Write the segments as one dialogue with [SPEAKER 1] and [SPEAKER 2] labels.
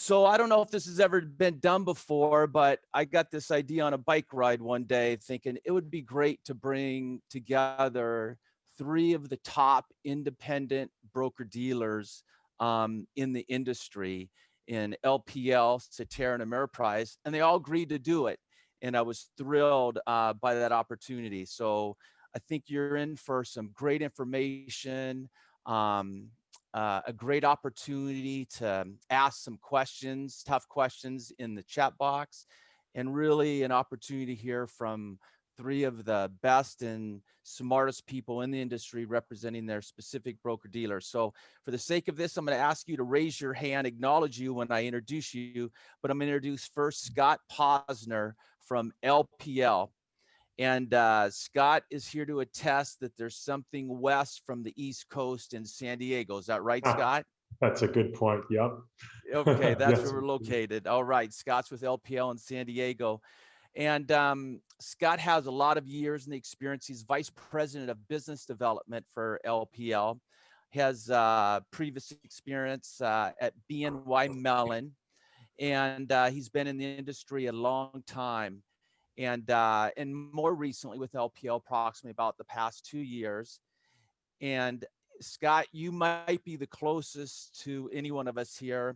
[SPEAKER 1] So I don't know if this has ever been done before, but I got this idea on a bike ride one day thinking it would be great to bring together 3 of the top independent broker dealers in the industry in LPL, Cetera, and Ameriprise, and they all agreed to do it. And I was thrilled by that opportunity. So I think you're in for some great information, a great opportunity to ask some questions, tough questions in the chat box, and really an opportunity to hear from 3 of the best and smartest people in the industry representing their specific broker dealer. So for the sake of this, I'm going to ask you to raise your hand, acknowledge you when I introduce you, but I'm going to introduce first Scott Posner from LPL. And Scott is here to attest that there's something west from the East Coast in San Diego. Is that right, Scott?
[SPEAKER 2] That's a good point. Yep.
[SPEAKER 1] Okay, that's
[SPEAKER 2] Yes.
[SPEAKER 1] where we're located. All right, Scott's with LPL in San Diego. And Scott has a lot of years in the experience. He's vice president of business development for LPL. He has previous experience at BNY Mellon, and he's been in the industry a long time. And more recently with LPL, approximately about the past 2 years. And Scott, you might be the closest to any one of us here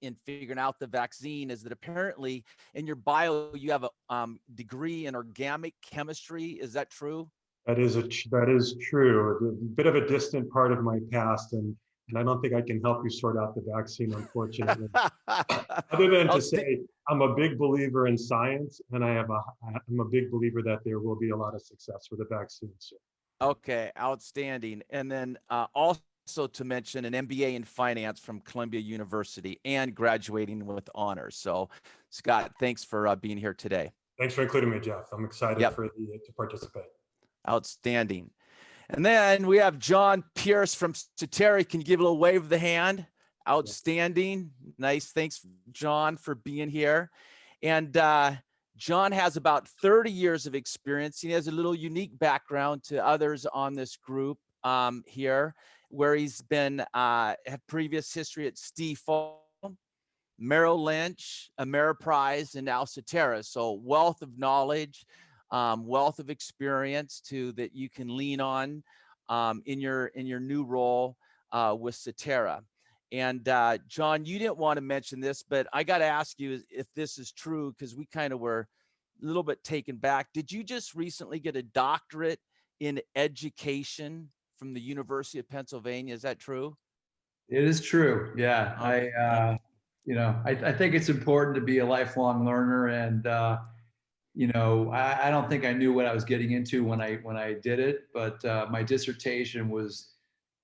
[SPEAKER 1] in figuring out the vaccine. Is that apparently in your bio you have a degree in organic chemistry? Is that true?
[SPEAKER 2] That is true. A bit of a distant part of my past, and I don't think I can help you sort out the vaccine, unfortunately. Other than to say, I'm a big believer in science, and I'm a big believer that there will be a lot of success with the vaccine soon.
[SPEAKER 1] Okay, outstanding. And then also to mention an MBA in finance from Columbia University and graduating with honors. So Scott, thanks for being here today.
[SPEAKER 2] Thanks for including me, Jeff. I'm excited to participate.
[SPEAKER 1] Outstanding. And then we have John Pierce from Cetera. Can you give a little wave of the hand? Outstanding. Nice. Thanks, John, for being here. And John has about 30 years of experience. He has a little unique background to others on this group here, where he's been had previous history at Stifel, Merrill Lynch, Ameriprise, and now Cetera. So wealth of knowledge, wealth of experience that you can lean on in your new role with Cetera. And John, you didn't want to mention this, but I got to ask you if this is true, because we kind of were a little bit taken back. Did you just recently get a doctorate in education from the University of Pennsylvania? Is that true?
[SPEAKER 3] It is true. Yeah.
[SPEAKER 1] Okay.
[SPEAKER 3] I think it's important to be a lifelong learner, and I don't think I knew what I was getting into when I did it, but my dissertation was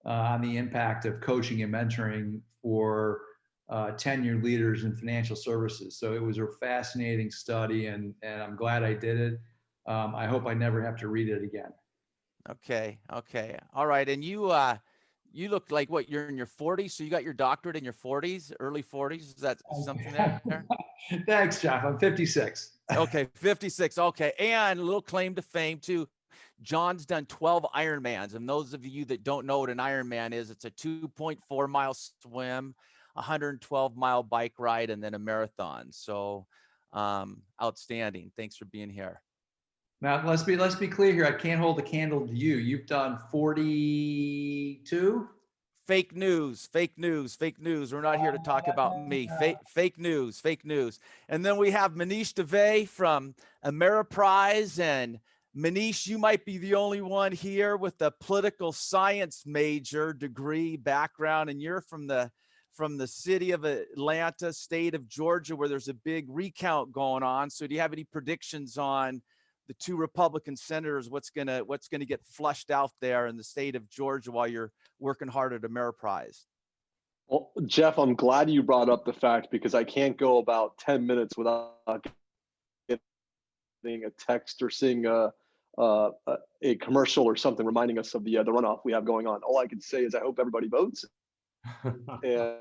[SPEAKER 3] on the impact of coaching and mentoring for tenured leaders in financial services. So it was a fascinating study, and I'm glad I did it. I hope I never have to read it again.
[SPEAKER 1] Okay. All right. And you look like what, you're in your 40s, so you got your doctorate in your 40s, early 40s. Is that something there?
[SPEAKER 3] Thanks, Jeff. I'm 56.
[SPEAKER 1] Okay, 56. Okay. And a little claim to fame too. John's done 12 Ironmans. And those of you that don't know what an Ironman is, it's a 2.4 mile swim, 112 mile bike ride, and then a marathon. So outstanding. Thanks for being here.
[SPEAKER 3] Now let's be clear here. I can't hold a candle to you. You've done 42.
[SPEAKER 1] Fake news. We're not here to talk about me. Fake news. And then we have Manish Dave from Ameriprise. And Manish, you might be the only one here with a political science major degree background, and you're from the city of Atlanta, state of Georgia, where there's a big recount going on. So do you have any predictions on the 2 Republican senators, what's gonna get flushed out there in the state of Georgia while you're working hard at Ameriprise?
[SPEAKER 4] Well, Jeff, I'm glad you brought up the fact, because I can't go about 10 minutes without getting a text or seeing a commercial or something reminding us of the runoff we have going on. All I can say is I hope everybody votes. And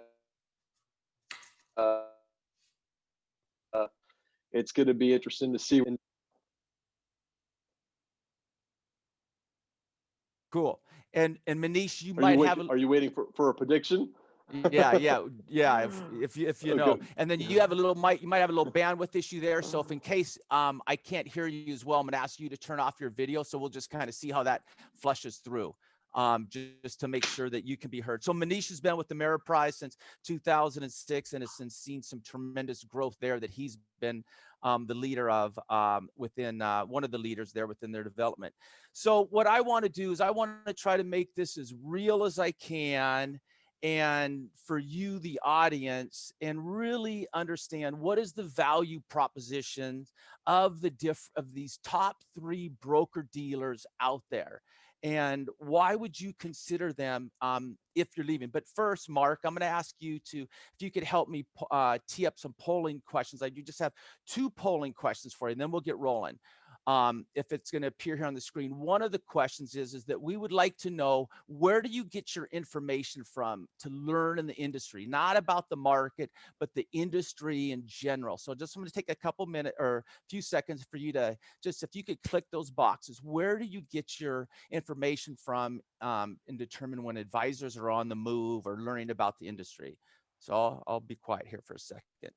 [SPEAKER 4] it's going to be interesting to see.
[SPEAKER 1] Cool. And Manish, you
[SPEAKER 4] Are
[SPEAKER 1] might have.
[SPEAKER 4] Are you waiting for a prediction?
[SPEAKER 1] Yeah. If you know,
[SPEAKER 4] Good.
[SPEAKER 1] and then you have you might have a little bandwidth issue there. So if in case I can't hear you as well, I'm gonna ask you to turn off your video. So we'll just kind of see how that flushes through. Just to make sure that you can be heard. So Manish has been with the Ameriprise since 2006 and has since seen some tremendous growth there that he's been the leader of within one of the leaders there within their development. So what I want to do is I want to try to make this as real as I can, and for you, the audience, and really understand what is the value proposition of of these top 3 broker dealers out there, and why would you consider them if you're leaving. But first, Mark, I'm going to ask you to, if you could help me tee up some polling questions. I do just have 2 polling questions for you, and then we'll get rolling. If it's going to appear here on the screen. One of the questions is that we would like to know, where do you get your information from to learn in the industry? Not about the market, but the industry in general. So just I'm going to take a couple minutes or a few seconds for you to just, if you could click those boxes, where do you get your information from and determine when advisors are on the move or learning about the industry? So I'll be quiet here for a second.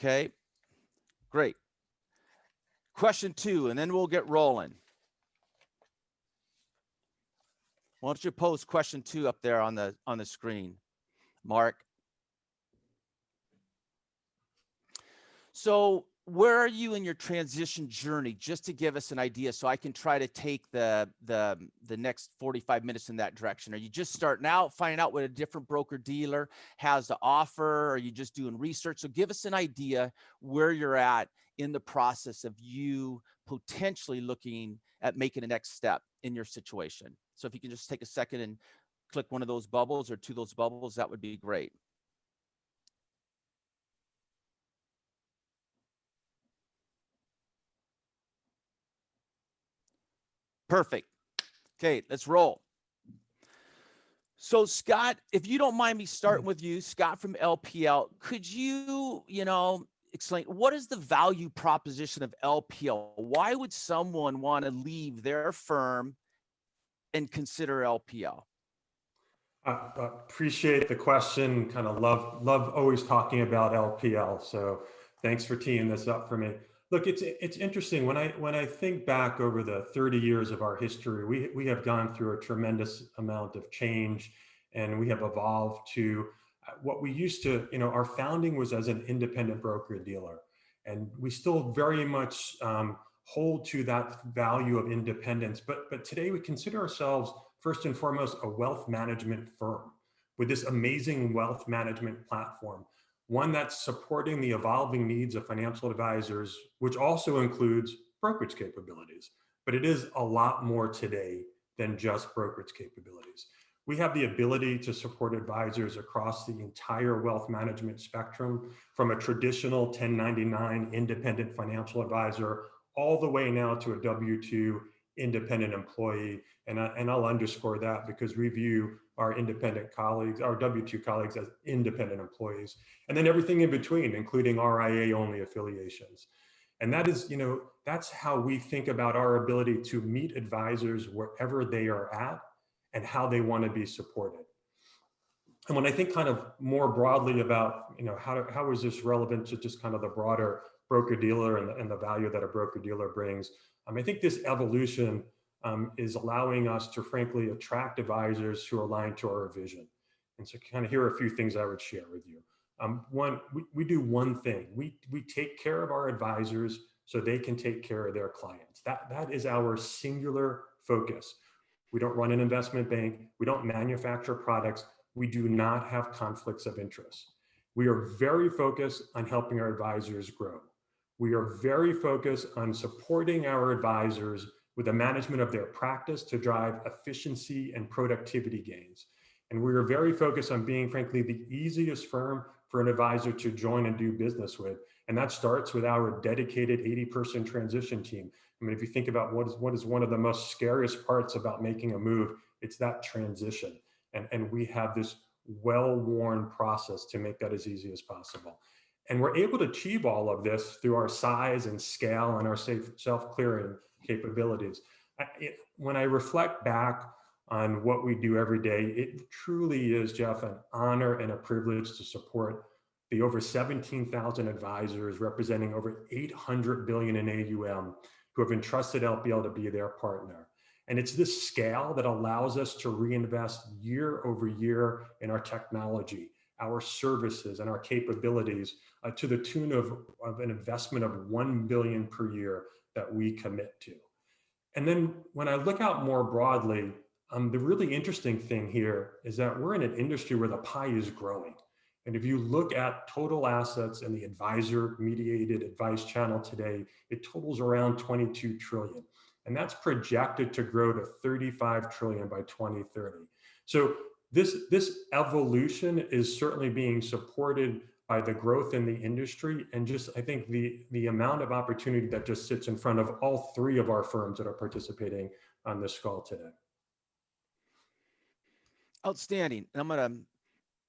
[SPEAKER 1] Okay, great. Question 2, and then we'll get rolling. Why don't you post question 2 up there on the screen, Mark? So where are you in your transition journey, just to give us an idea so I can try to take the next 45 minutes in that direction? Are you just starting out, finding out what a different broker dealer has to offer? Or are you just doing research? So give us an idea where you're at in the process of you potentially looking at making the next step in your situation. So if you can just take a second and click one of those bubbles or 2 of those bubbles, that would be great. Perfect. Okay, let's roll. So Scott, if you don't mind me starting with you, Scott from LPL, could you, explain what is the value proposition of LPL? Why would someone want to leave their firm and consider LPL?
[SPEAKER 2] Appreciate the question. Kind of love always talking about LPL. So thanks for teeing this up for me. Look, it's interesting when I think back over the 30 years of our history, we have gone through a tremendous amount of change, and we have evolved to what we used to, our founding was as an independent broker dealer, and we still very much hold to that value of independence. But today we consider ourselves first and foremost a wealth management firm with this amazing wealth management platform. One that's supporting the evolving needs of financial advisors, which also includes brokerage capabilities. But it is a lot more today than just brokerage capabilities. We have the ability to support advisors across the entire wealth management spectrum, from a traditional 1099 independent financial advisor all the way now to a W-2 independent employee. And I'll underscore that because we view our independent colleagues, our W-2 colleagues, as independent employees, and then everything in between, including RIA only affiliations. And that is, that's how we think about our ability to meet advisors wherever they are at and how they want to be supported. And when I think kind of more broadly about, how is this relevant to just kind of the broader broker dealer and the value that a broker dealer brings, I think this evolution is allowing us to frankly attract advisors who are aligned to our vision. And so kind of here are a few things I would share with you. One, we do one thing. We take care of our advisors so they can take care of their clients. That is our singular focus. We don't run an investment bank. We don't manufacture products. We do not have conflicts of interest. We are very focused on helping our advisors grow. We are very focused on supporting our advisors with the management of their practice to drive efficiency and productivity gains. And we are very focused on being, frankly, the easiest firm for an advisor to join and do business with. And that starts with our dedicated 80-person transition team. I mean, if you think about what is one of the most scariest parts about making a move, it's that transition. And we have this well-worn process to make that as easy as possible. And we're able to achieve all of this through our size and scale and our self-clearing capabilities. when I reflect back on what we do every day, it truly is, Jeff, an honor and a privilege to support the over 17,000 advisors representing over 800 billion in AUM who have entrusted LPL to be their partner. And it's this scale that allows us to reinvest year over year in our technology, our services, and our capabilities to the tune of an investment of $1 billion per year that we commit to. And then when I look out more broadly, the really interesting thing here is that we're in an industry where the pie is growing. And if you look at total assets in the advisor mediated advice channel today, it totals around 22 trillion. And that's projected to grow to 35 trillion by 2030. So this evolution is certainly being supported by the growth in the industry, and just, I think, the amount of opportunity that just sits in front of all three of our firms that are participating on this call today.
[SPEAKER 1] Outstanding. And I'm going to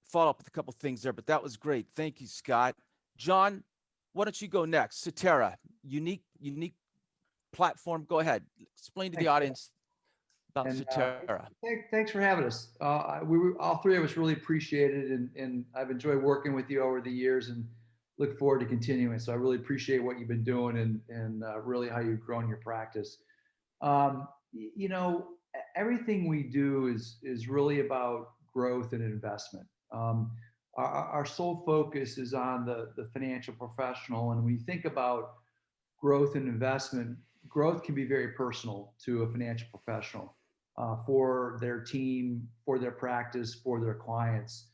[SPEAKER 1] follow up with a couple things there, but that was great. Thank you, Scott. John, why don't you go next? Cetera, unique platform. Go ahead. Explain to the audience about Cetera.
[SPEAKER 3] Thanks for having us. All three of us really appreciate it, and I've enjoyed working with you over the years and look forward to continuing. So I really appreciate what you've been doing and really how you've grown your practice. You know, everything we do is really about growth and investment. Our sole focus is on the financial professional, and when you think about growth and investment, growth can be very personal to a financial professional, for their team, for their practice, for their clients.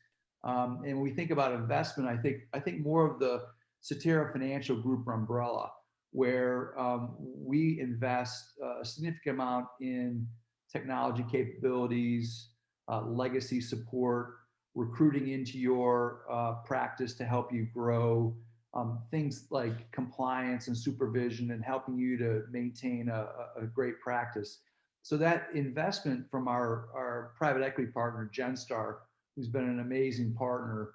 [SPEAKER 3] And when we think about investment, I think more of the Cetera Financial Group umbrella, where we invest a significant amount in technology capabilities, legacy support, recruiting into your practice to help you grow, things like compliance and supervision, and helping you to maintain a great practice. So that investment from our private equity partner, Genstar, who's been an amazing partner,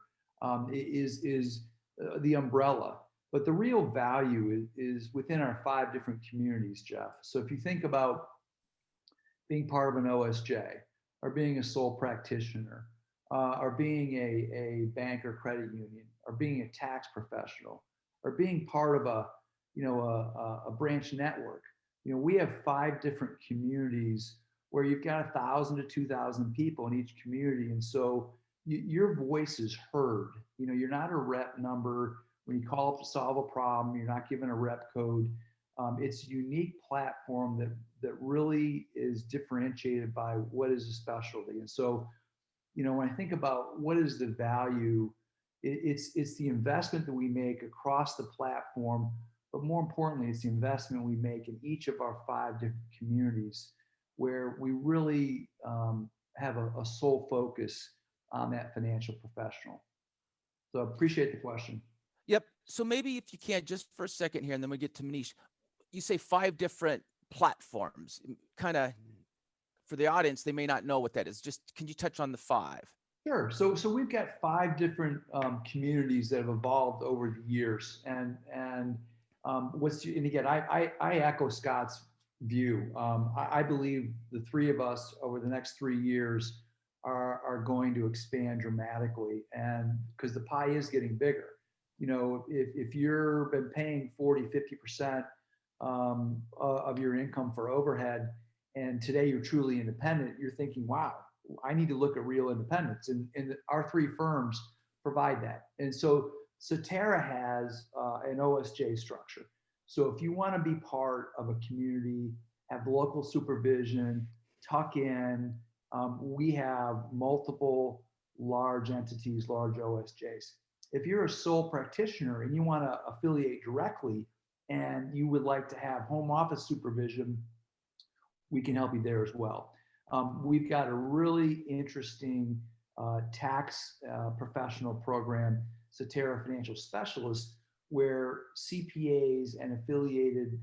[SPEAKER 3] is the umbrella. But the real value is within our 5 different communities, Jeff. So if you think about being part of an OSJ, or being a sole practitioner, or being a bank or credit union, or being a tax professional, or being part of a branch network. You know, we have 5 different communities where you've got 1,000 to 2,000 people in each community, and so your voice is heard. You know, you're not a rep number. When you call up to solve a problem, you're not given a rep code. It's a unique platform that really is differentiated by what is a specialty. And so, you know, when I think about what is the value, it's the investment that we make across the platform, but more importantly, it's the investment we make in each of our 5 different communities, where we really have a sole focus on that financial professional. So I appreciate the question.
[SPEAKER 1] Yep. So maybe if you can, just for a second here, and then we get to Manish. You say 5 different platforms. Kind of, for the audience, they may not know what that is. Just, can you touch on the 5?
[SPEAKER 3] Sure. So we've got 5 different communities that have evolved over the years, and again, I echo Scott's view. I believe the 3 of us over the next 3 years are going to expand dramatically, and because the pie is getting bigger. You know, if you've been paying 40-50% of your income for overhead, and today you're truly independent, you're thinking, wow, I need to look at real independence, and our 3 firms provide that. And so Cetera has an OSJ structure. So if you want to be part of a community, have local supervision, tuck in, we have multiple large entities, large OSJs. If you're a sole practitioner and you want to affiliate directly and you would like to have home office supervision, we can help you there as well. We've got a really interesting tax professional program, Cetera Financial Specialists, where CPAs and affiliated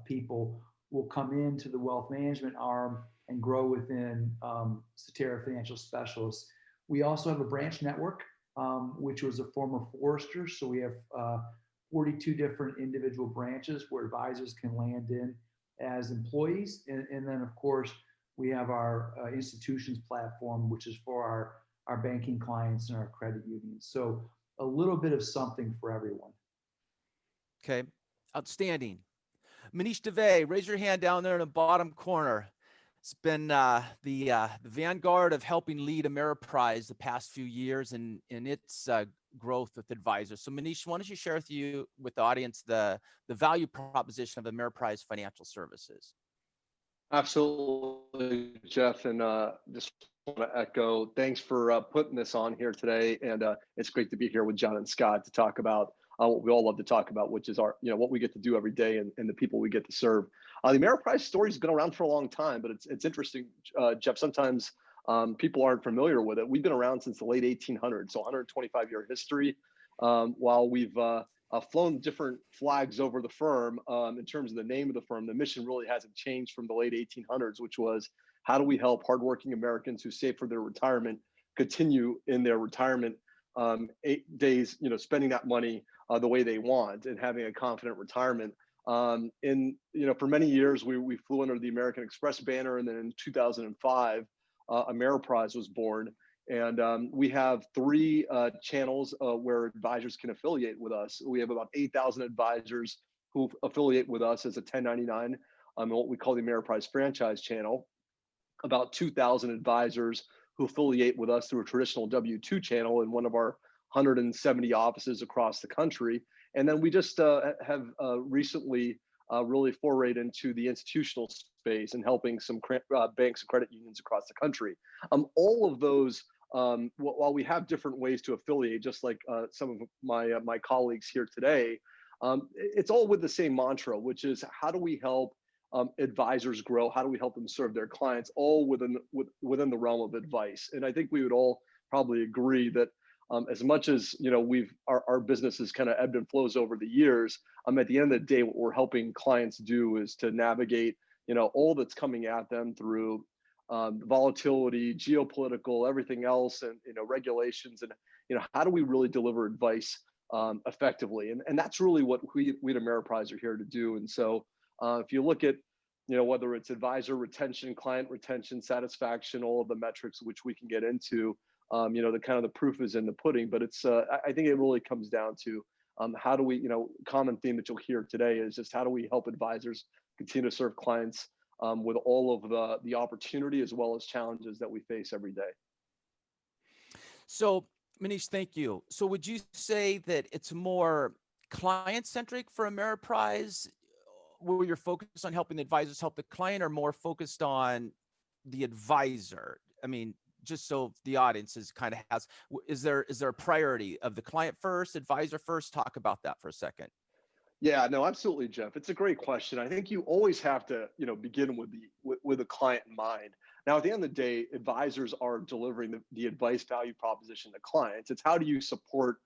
[SPEAKER 3] people will come into the wealth management arm and grow within Cetera Financial Specialists. We also have a branch network, which was a former Forrester. So we have 42 different individual branches where advisors can land in. as employees. And then, of course, we have our institutions platform, which is for our banking clients and our credit unions. So a little bit of something for everyone.
[SPEAKER 1] Okay, outstanding. Manish Dave, raise your hand down there in the bottom corner. It's been the vanguard of helping lead Ameriprise the past few years in its growth with advisors. So Manish, why don't you share with the audience the value proposition of Ameriprise Financial Services?
[SPEAKER 4] Absolutely, Jeff, and just want to echo, thanks for putting this on here today, and it's great to be here with John and Scott to talk about what we all love to talk about, which is our, what we get to do every day and the people we get to serve. The Ameriprise story has been around for a long time, but it's interesting, Jeff. Sometimes people aren't familiar with it. We've been around since the late 1800s, so 125-year history. While we've flown different flags over the firm in terms of the name of the firm, the mission really hasn't changed from the late 1800s, which was how do we help hardworking Americans who save for their retirement continue in their retirement 8 days, spending that money the way they want and having a confident retirement. For many years, we flew under the American Express banner, and then in 2005, Ameriprise was born. And we have 3 channels where advisors can affiliate with us. We have about 8,000 advisors who affiliate with us as a 1099 on what we call the Ameriprise franchise channel. About 2,000 advisors who affiliate with us through a traditional W-2 channel in one of our 170 offices across the country. And then we just have recently really forayed into the institutional space and helping some banks and credit unions across the country. All of those, while we have different ways to affiliate, just like some of my colleagues here today, it's all with the same mantra, which is how do we help advisors grow? How do we help them serve their clients, all within the realm of advice? And I think we would all probably agree that as much as our business has kind of ebbed and flows over the years, at the end of the day, what we're helping clients do is to navigate all that's coming at them through volatility, geopolitical, everything else, and regulations, and how do we really deliver advice effectively? And that's really what we at Ameriprise are here to do. And so if you look at whether it's advisor retention, client retention, satisfaction, all of the metrics which we can get into, the proof is in the pudding. But it's I think it really comes down to how do we, common theme that you'll hear today is just how do we help advisors continue to serve clients with all of the opportunity as well as challenges that we face every day.
[SPEAKER 1] So Manish, thank you. So would you say that it's more client-centric for Ameriprise, where you're focused on helping the advisors help the client, or more focused on the advisor? I mean, just so the audience is there a priority of the client first, advisor first? Talk about that for a second.
[SPEAKER 4] Yeah, no, absolutely, Jeff. It's a great question. I think you always have to, begin with the client in mind. Now, at the end of the day, advisors are delivering the advice value proposition to clients. It's how do you support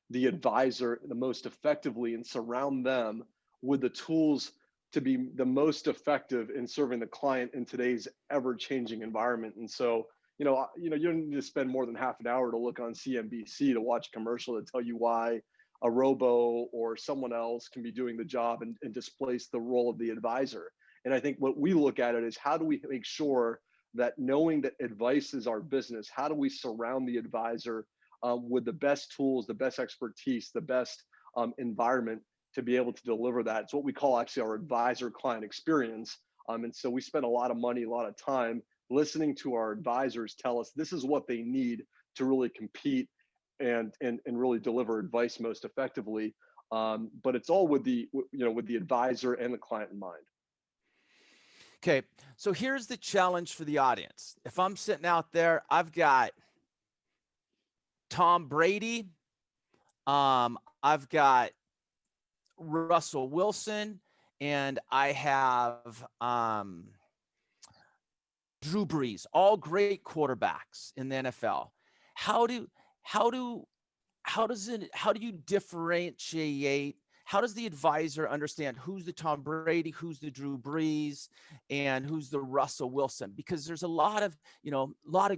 [SPEAKER 4] the advisor the most effectively and surround them with the tools to be the most effective in serving the client in today's ever-changing environment. And so, you don't need to spend more than half an hour to look on CNBC to watch a commercial to tell you why a robo or someone else can be doing the job and displace the role of the advisor. And I think what we look at it is how do we make sure that, knowing that advice is our business, how do we surround the advisor with the best tools, the best expertise, the best environment to be able to deliver that? It's what we call actually our advisor client experience. And so we spend a lot of money, a lot of time listening to our advisors tell us this is what they need to really compete and really deliver advice most effectively. But it's all with the advisor and the client in mind.
[SPEAKER 1] Okay, so here's the challenge for the audience. If I'm sitting out there, I've got Tom Brady, I've got Russell Wilson, and I have Drew Brees, all great quarterbacks in the NFL. How do you differentiate? How does the advisor understand who's the Tom Brady, who's the Drew Brees, and who's the Russell Wilson? Because there's a lot of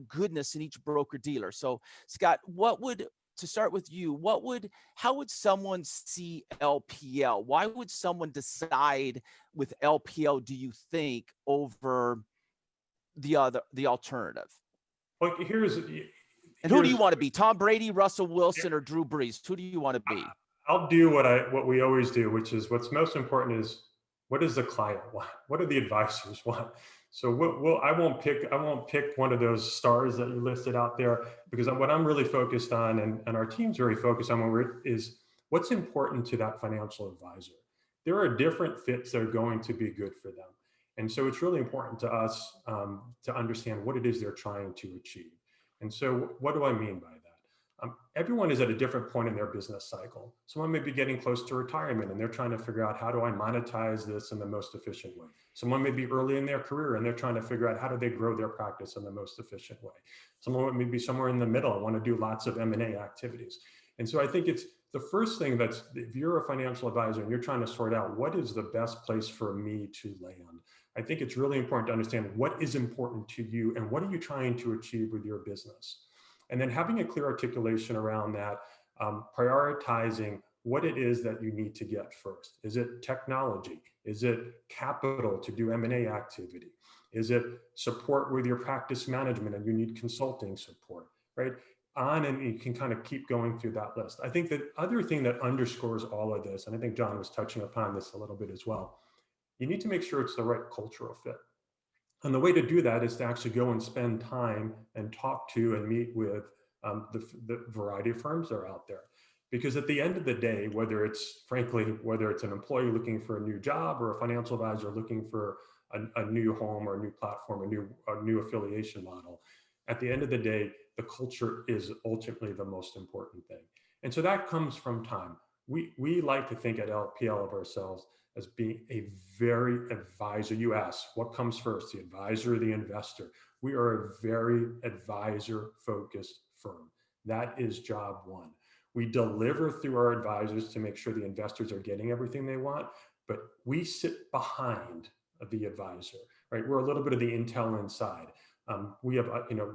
[SPEAKER 1] goodness in each broker dealer. So Scott, what would to start with you, how would someone see LPL? Why would someone decide with LPL, do you think, over the alternative?
[SPEAKER 2] Well,
[SPEAKER 1] And who do you want to be? Tom Brady, Russell Wilson, or Drew Brees? Who do you want to be?
[SPEAKER 2] I'll do what we always do, which is what's most important is, what does the client want? What do the advisors want? So I won't pick one of those stars that you listed out there, because what I'm really focused on, and our team's very focused on, is what's important to that financial advisor. There are different fits that are going to be good for them. And so it's really important to us to understand what it is they're trying to achieve. And so what do I mean by that? Everyone is at a different point in their business cycle. Someone may be getting close to retirement and they're trying to figure out, how do I monetize this in the most efficient way? Someone may be early in their career and they're trying to figure out, how do they grow their practice in the most efficient way? Someone may be somewhere in the middle and want to do lots of M&A activities. And so I think it's the first thing, if you're a financial advisor and you're trying to sort out what is the best place for me to land, I think it's really important to understand what is important to you and what are you trying to achieve with your business. And then having a clear articulation around that, prioritizing what it is that you need to get first. Is it technology? Is it capital to do M&A activity? Is it support with your practice management and you need consulting support, right? And you can kind of keep going through that list. I think the other thing that underscores all of this, and I think John was touching upon this a little bit as well, you need to make sure it's the right cultural fit. And the way to do that is to actually go and spend time and talk to and meet with the variety of firms that are out there. Because at the end of the day, whether it's an employee looking for a new job or a financial advisor looking for a new home or a new platform, a new affiliation model, at the end of the day, the culture is ultimately the most important thing. And so that comes from time. We like to think at LPL of ourselves as being a very advisor. You ask, what comes first, the advisor or the investor? We are a very advisor-focused firm. That is job one. We deliver through our advisors to make sure the investors are getting everything they want, but we sit behind the advisor, right? We're a little bit of the intel inside. We have,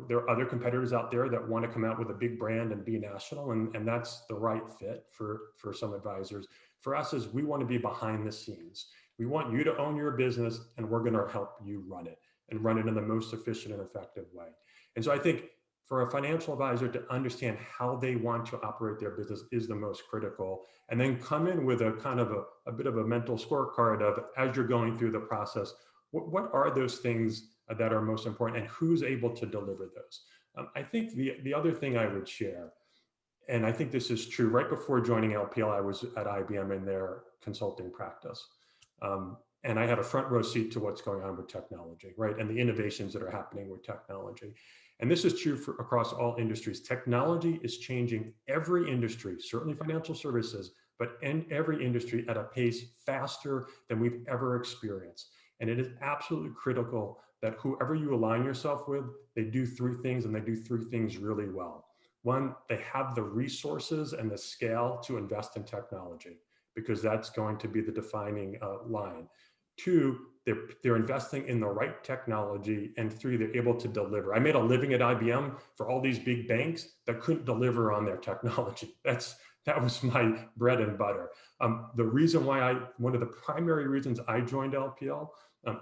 [SPEAKER 2] there are other competitors out there that want to come out with a big brand and be national, and that's the right fit for some advisors. For us, is we want to be behind the scenes. We want you to own your business, and we're going to help you run it and run it in the most efficient and effective way. And so I think for a financial advisor to understand how they want to operate their business is the most critical, and then come in with a kind of a bit of a mental scorecard of, as you're going through the process, what are those things that are most important and who's able to deliver those. I think the other thing I would share, and I think this is true, right before joining LPL, I was at IBM in their consulting practice. And I had a front row seat to what's going on with technology, right? And the innovations that are happening with technology. And this is true across all industries. Technology is changing every industry, certainly financial services, but in every industry at a pace faster than we've ever experienced. And it is absolutely critical that whoever you align yourself with, they do three things, and they do three things really well. One, they have the resources and the scale to invest in technology, because that's going to be the defining line. Two, they're investing in the right technology. And three, they're able to deliver. I made a living at IBM for all these big banks that couldn't deliver on their technology. That was my bread and butter. The reason why one of the primary reasons I joined LPL,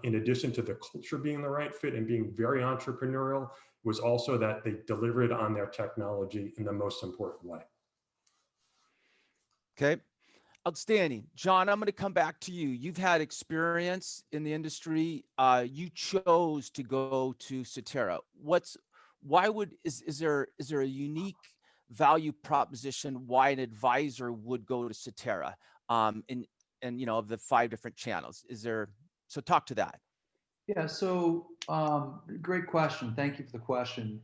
[SPEAKER 2] in addition to the culture being the right fit and being very entrepreneurial, was also that they delivered on their technology in the most important way.
[SPEAKER 1] Okay. Outstanding. John, I'm going to come back to you. You've had experience in the industry. You chose to go to Cetera. Is there a unique value proposition why an advisor would go to Cetera? And of the 5 different channels, so talk to that.
[SPEAKER 3] Yeah. So great question. Thank you for the question.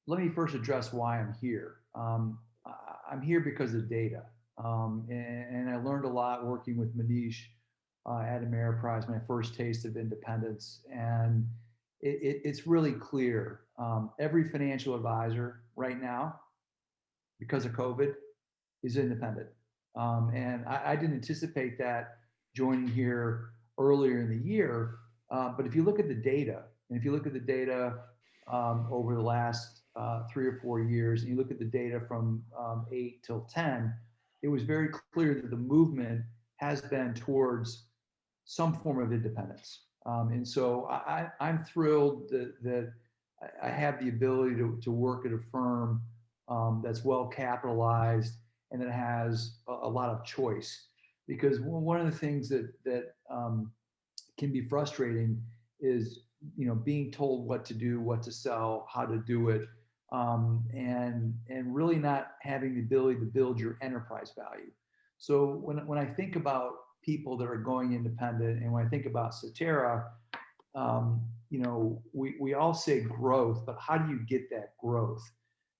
[SPEAKER 3] Let me first address why I'm here. I'm here because of data. And I learned a lot working with Manish at Ameriprise, my first taste of independence. And it's really clear. Every financial advisor right now, because of COVID, is independent. And I didn't anticipate that joining here earlier in the year. But if you look at the data, over the last 3 or 4 years, and you look at the data from 8 till 10, it was very clear that the movement has been towards some form of independence. And so I'm thrilled that I have the ability to work at a firm that's well capitalized and that has a lot of choice. Because one of the things that can be frustrating is, being told what to do, what to sell, how to do it, and really not having the ability to build your enterprise value. So when I think about people that are going independent, and when I think about Cetera, we all say growth, but how do you get that growth?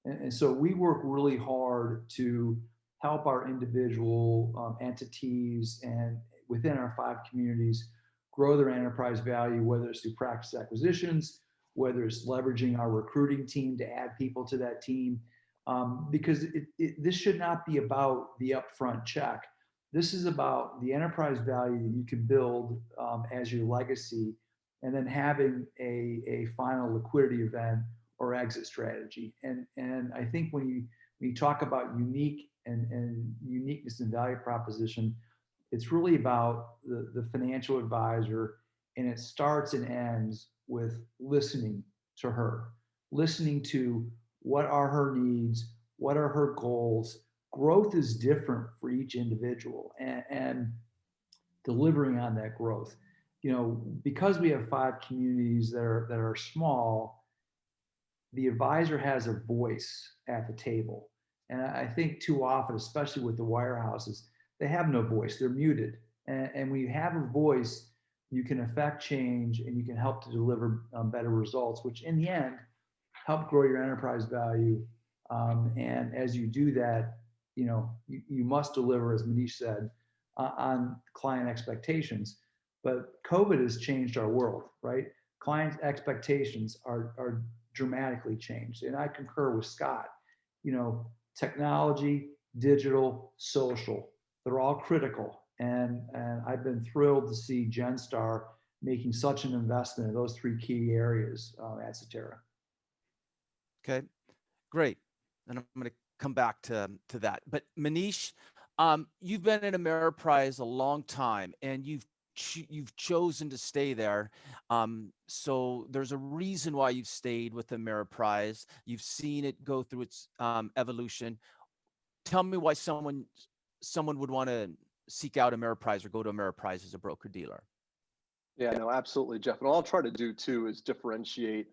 [SPEAKER 3] And so we work really hard to help our individual entities and within our 5 communities grow their enterprise value, whether it's through practice acquisitions, whether it's leveraging our recruiting team to add people to that team, because this should not be about the upfront check. This is about the enterprise value that you can build as your legacy, and then having a final liquidity event or exit strategy. And I think when you talk about unique and uniqueness and value proposition, it's really about the financial advisor, and it starts and ends with listening to her, listening to what are her needs, what are her goals. Growth is different for each individual, and delivering on that growth. Because we have 5 communities that are small, the advisor has a voice at the table. And I think too often, especially with the wirehouses, they have no voice, they're muted. And when you have a voice, you can affect change and you can help to deliver better results, which in the end, help grow your enterprise value. And as you do that, you must deliver, as Manish said, on client expectations. But COVID has changed our world, right? Client expectations are dramatically changed. And I concur with Scott. Technology, digital, social, they're all critical. And I've been thrilled to see GenStar making such an investment in those 3 key areas at Cetera.
[SPEAKER 1] Okay, great. And I'm going to come back to that. But Manish, you've been in Ameriprise a long time, and you've chosen to stay there. So there's a reason why you've stayed with Ameriprise. You've seen it go through its evolution. Tell me why someone would want to seek out Ameriprise or go to Ameriprise as a broker dealer.
[SPEAKER 4] Yeah, no, absolutely, Jeff. And all I'll try to do too is differentiate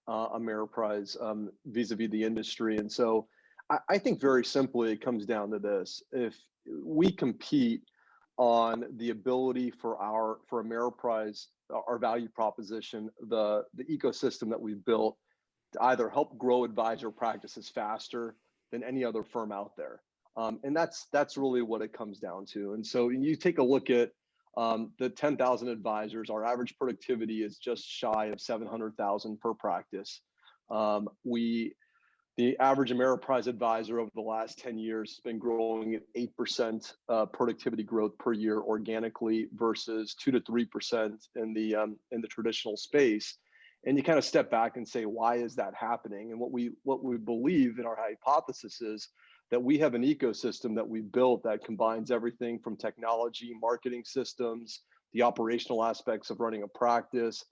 [SPEAKER 4] Ameriprise vis-a-vis the industry. And so I think very simply it comes down to this: if we compete on the ability for Ameriprise, our value proposition, the ecosystem that we've built to either help grow advisor practices faster than any other firm out there. And that's really what it comes down to. And so you take a look at the 10,000 advisors, our average productivity is just shy of 700,000 per practice. The average Ameriprise advisor over the last 10 years has been growing at 8% productivity growth per year organically versus 2 to 3% in the traditional space. And you kind of step back and say, why is that happening? And what we believe in our hypothesis is that we have an ecosystem that we've built that combines everything from technology, marketing systems, the operational aspects of running a practice,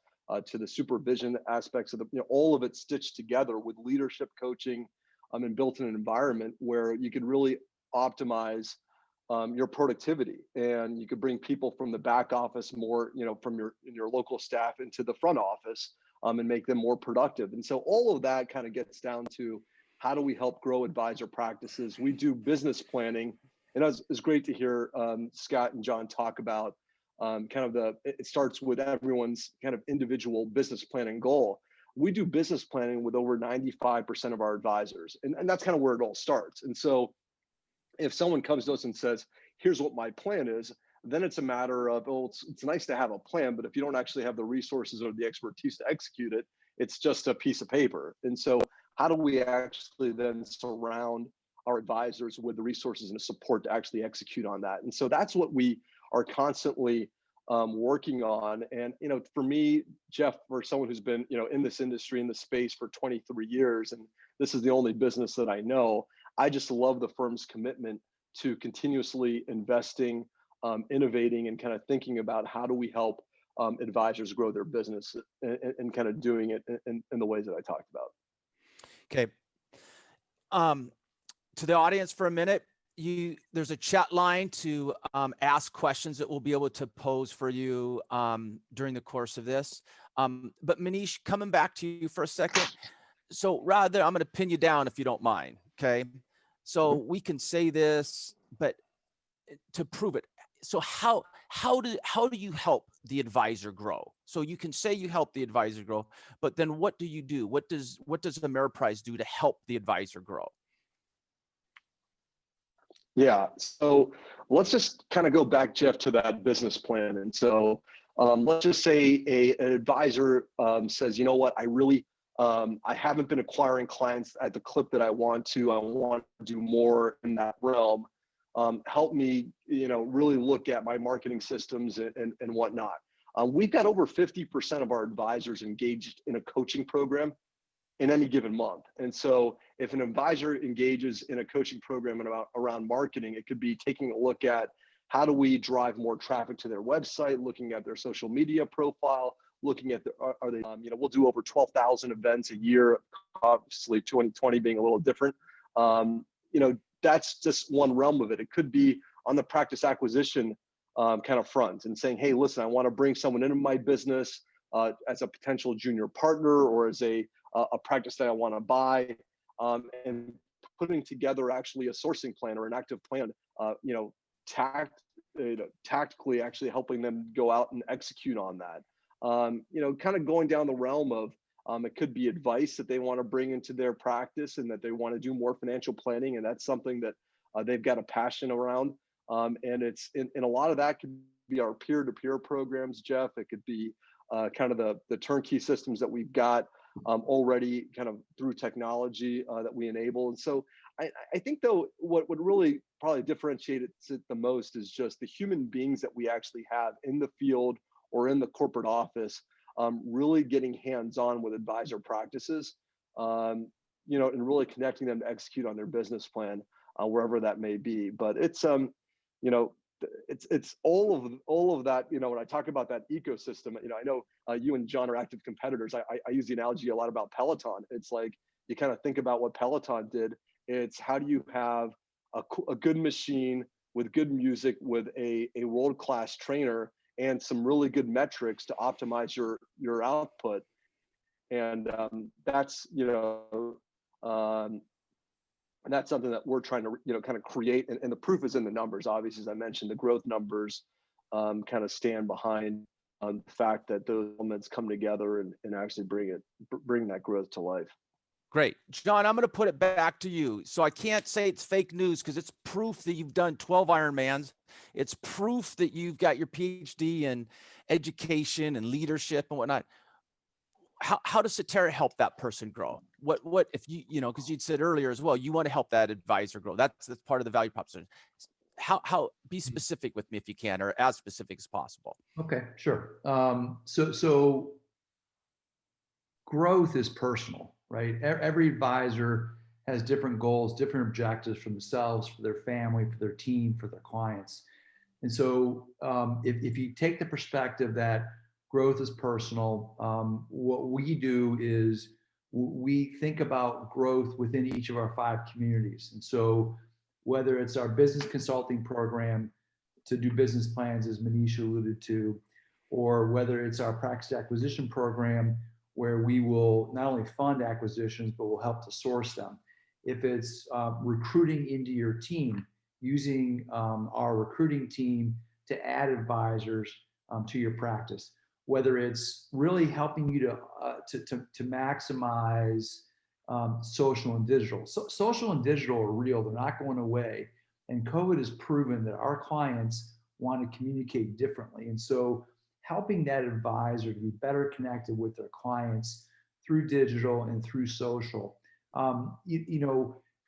[SPEAKER 4] to the supervision aspects of all of it stitched together with leadership coaching, and built in an environment where you could really optimize your productivity, and you could bring people from the back office more, from your local staff into the front office, and make them more productive. And so all of that kind of gets down to, how do we help grow advisor practices? We do business planning, and it's great to hear Scott and John talk about it starts with everyone's kind of individual business planning goal. We do business planning with over 95% of our advisors, and that's kind of where it all starts. And so if someone comes to us and says, here's what my plan is, then it's a matter of, it's nice to have a plan, but if you don't actually have the resources or the expertise to execute it, it's just a piece of paper. And so how do we actually then surround our advisors with the resources and the support to actually execute on that? And so that's what we are constantly working on. And, for me, Jeff, for someone who's been, in this industry, in the space for 23 years, and this is the only business that I know. I just love the firm's commitment to continuously investing, innovating, and kind of thinking about how do we help advisors grow their business, and kind of doing it in the ways that I talked about.
[SPEAKER 1] Okay. To the audience for a minute, there's a chat line to ask questions that we'll be able to pose for you during the course of this. But Manish, coming back to you for a second. So rather, I'm going to pin you down if you don't mind. Okay. So we can say this, but to prove it. So how do you help the advisor grow? So you can say you help the advisor grow, but then what do you do? What does Ameriprise do to help the advisor grow?
[SPEAKER 4] Yeah, so let's just kind of go back, Jeff, to that business plan. And so let's just say an advisor says, you know what, I haven't been acquiring clients at the clip that I want to. I want to do more in that realm. Help me, really look at my marketing systems and whatnot. We've got over 50% of our advisors engaged in a coaching program in any given month. And so if an advisor engages in a coaching program around marketing, it could be taking a look at how do we drive more traffic to their website, looking at their social media profile, looking at we'll do over 12,000 events a year, obviously 2020 being a little different. That's just one realm of it. It could be on the practice acquisition kind of front and saying, hey, listen, I want to bring someone into my business as a potential junior partner or as a practice that I want to buy, and putting together actually a sourcing plan or an active plan, tactically actually helping them go out and execute on that. Kind of going down the realm of it could be advice that they want to bring into their practice and that they want to do more financial planning, and that's something that they've got a passion around. And it's in a lot of that could be our peer-to-peer programs, Jeff. It could be kind of the turnkey systems that we've got already kind of through technology that we enable. And so I think though, what would really probably differentiate it the most is just the human beings that we actually have in the field or in the corporate office, really getting hands-on with advisor practices, and really connecting them to execute on their business plan wherever that may be. But it's it's all of that. When I talk about that ecosystem, I know you and John are active competitors. I use the analogy a lot about Peloton. It's like you kind of think about what Peloton did. It's how do you have a good machine with good music, with a world-class trainer and some really good metrics to optimize your output. And that's and that's something that we're trying to kind of create, and the proof is in the numbers. Obviously, as I mentioned, the growth numbers kind of stand behind the fact that those elements come together and actually bring that growth to life.
[SPEAKER 1] Great. John, I'm going to put it back to you. So I can't say it's fake news because it's proof that you've done 12 Ironmans. It's proof that you've got your PhD in education and leadership and whatnot. How does Cetera help that person grow? What if because you'd said earlier as well, you want to help that advisor grow. That's part of the value proposition. How be specific with me if you can, or as specific as possible.
[SPEAKER 3] Okay, sure. So growth is personal, right? Every advisor has different goals, different objectives for themselves, for their family, for their team, for their clients. And so if you take the perspective that growth is personal, what we do is we think about growth within each of our 5 communities. And so whether it's our business consulting program to do business plans, as Manish alluded to, or whether it's our practice acquisition program, where we will not only fund acquisitions, but will help to source them. If it's recruiting into your team, using our recruiting team to add advisors to your practice, whether it's really helping you to maximize social and digital. So social and digital are real, they're not going away. And COVID has proven that our clients want to communicate differently. And so helping that advisor to be better connected with their clients through digital and through social.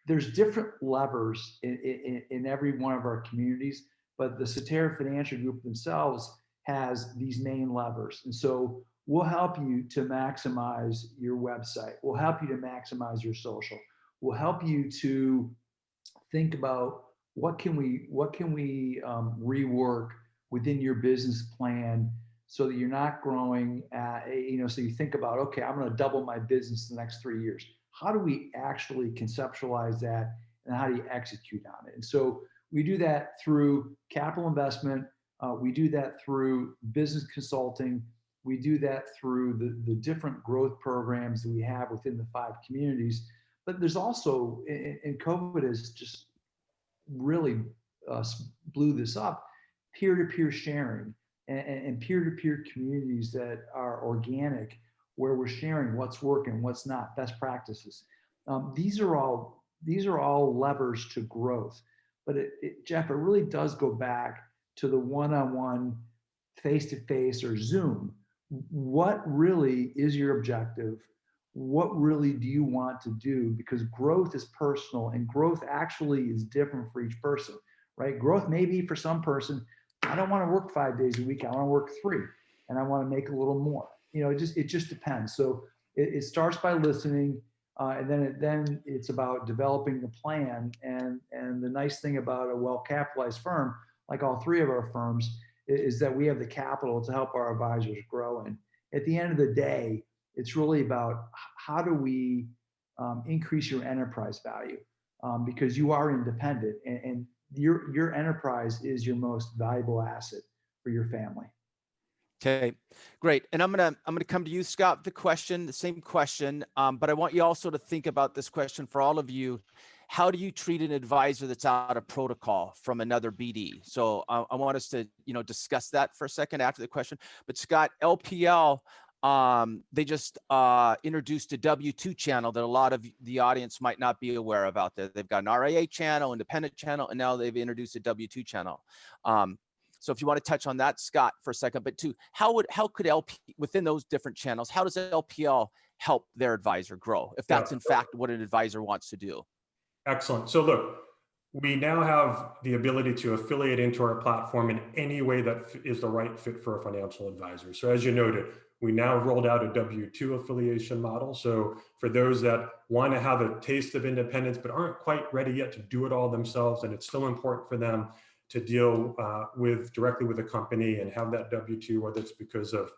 [SPEAKER 3] There's different levers in every one of our communities, but the Cetera Financial Group themselves has these main levers. And so We'll help you to maximize your website. We'll help you to maximize your social. We'll help you to think about what can we rework within your business plan so that you're not growing at, so you think about, okay, I'm going to double my business in the next 3 years. How do we actually conceptualize that, and how do you execute on it? And so we do that through capital investment. We do that through business consulting. We do that through the different growth programs that we have within the 5 communities. But there's also, and COVID has just really blew this up, peer-to-peer sharing and peer-to-peer communities that are organic, where we're sharing what's working, what's not, best practices. These are all levers to growth. But Jeff, it really does go back to the one-on-one, face-to-face, or Zoom. What really is your objective? What really do you want to do? Because growth is personal, and growth actually is different for each person, right? Growth may be for some person, I don't want to work 5 days a week. I want to work 3, and I want to make a little more. It just depends. So it starts by listening, and then it's about developing the plan. And the nice thing about a well-capitalized firm, like all 3 of our firms, is that we have the capital to help our advisors grow. And at the end of the day, it's really about how do we increase your enterprise value, because you are independent, and your enterprise is your most valuable asset for your family.
[SPEAKER 1] Okay, great. And I'm gonna come to you, Scott, the same question, but I want you also to think about this question for all of you. How do you treat an advisor that's out of protocol from another BD? So I want us to discuss that for a second after the question. But Scott, LPL, they just introduced a W-2 channel that a lot of the audience might not be aware of out there. They've got an RIA channel, independent channel, and now they've introduced a W-2 channel. So if you want to touch on that, Scott, for a second, but two, how could LP within those different channels, how does LPL help their advisor grow, if that's in fact what an advisor wants to do?
[SPEAKER 2] Excellent. So look, we now have the ability to affiliate into our platform in any way that is the right fit for a financial advisor. So as you noted, we now rolled out a W-2 affiliation model. So for those that want to have a taste of independence but aren't quite ready yet to do it all themselves, and it's still important for them to deal directly with a company and have that W-2, whether it's because of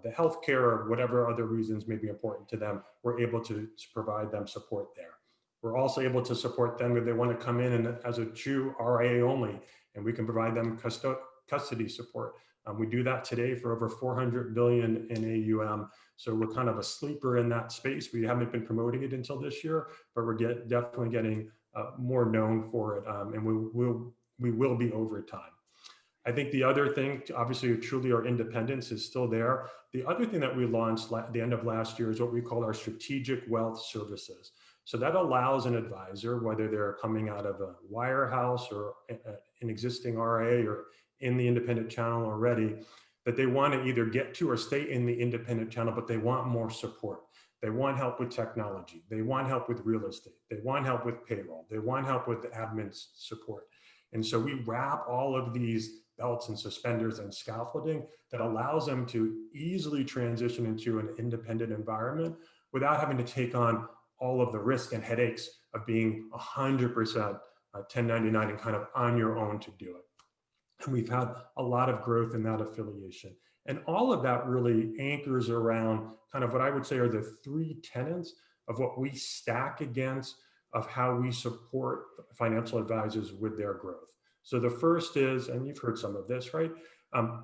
[SPEAKER 2] the healthcare or whatever other reasons may be important to them, we're able to provide them support there. We're also able to support them if they want to come in and as a true RIA only, and we can provide them custody support. We do that today for over 400 billion in AUM. So we're kind of a sleeper in that space. We haven't been promoting it until this year, but we're definitely getting more known for it, and we will be over time. I think the other thing, obviously, truly our independence is still there. The other thing that we launched at the end of last year is what we call our strategic wealth services. So that allows an advisor, whether they're coming out of a wirehouse or an existing RIA or in the independent channel already, that they want to either get to or stay in the independent channel, but they want more support. They want help with technology. They want help with real estate. They want help with payroll. They want help with admin support. And so we wrap all of these belts and suspenders and scaffolding that allows them to easily transition into an independent environment without having to take on all of the risk and headaches of being 100% 1099 and kind of on your own to do it. And we've had a lot of growth in that affiliation. And all of that really anchors around kind of what I would say are the 3 tenets of what we stack against of how we support financial advisors with their growth. So the first is, and you've heard some of this, right?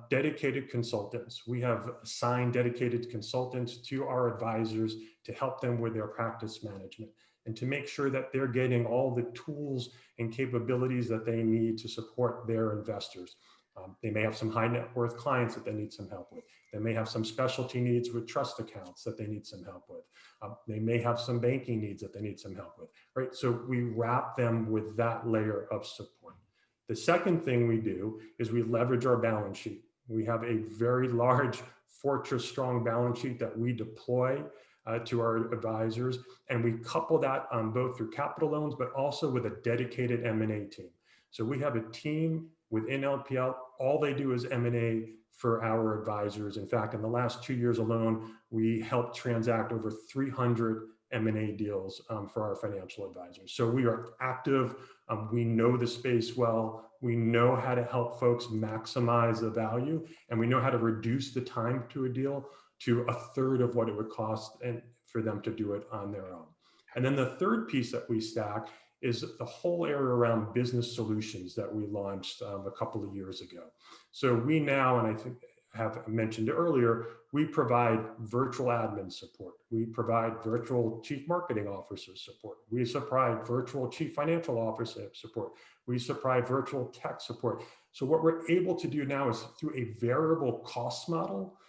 [SPEAKER 2] Dedicated consultants. We have assigned dedicated consultants to our advisors to help them with their practice management and to make sure that they're getting all the tools and capabilities that they need to support their investors. They may have some high net worth clients that they need some help with. They may have some specialty needs with trust accounts that they need some help with. They may have some banking needs that they need some help with, right? So we wrap them with that layer of support. The second thing we do is we leverage our balance sheet. We have a very large fortress strong balance sheet that we deploy to our advisors. And we couple that both through capital loans, but also with a dedicated M&A team. So we have a team within LPL. All they do is M&A for our advisors. In fact, in the last 2 years alone, we helped transact over 300 M&A deals for our financial advisors. So we are active. We know the space well. We know how to help folks maximize the value, and we know how to reduce the time to a deal to a third of what it would cost and for them to do it on their own. And then the third piece that we stack is the whole area around business solutions that we launched a couple of years ago. So we now, and I think have mentioned earlier, we provide virtual admin support. We provide virtual chief marketing officer support. We supply virtual chief financial officer support. We supply virtual tech support. So what we're able to do now is through a variable cost model,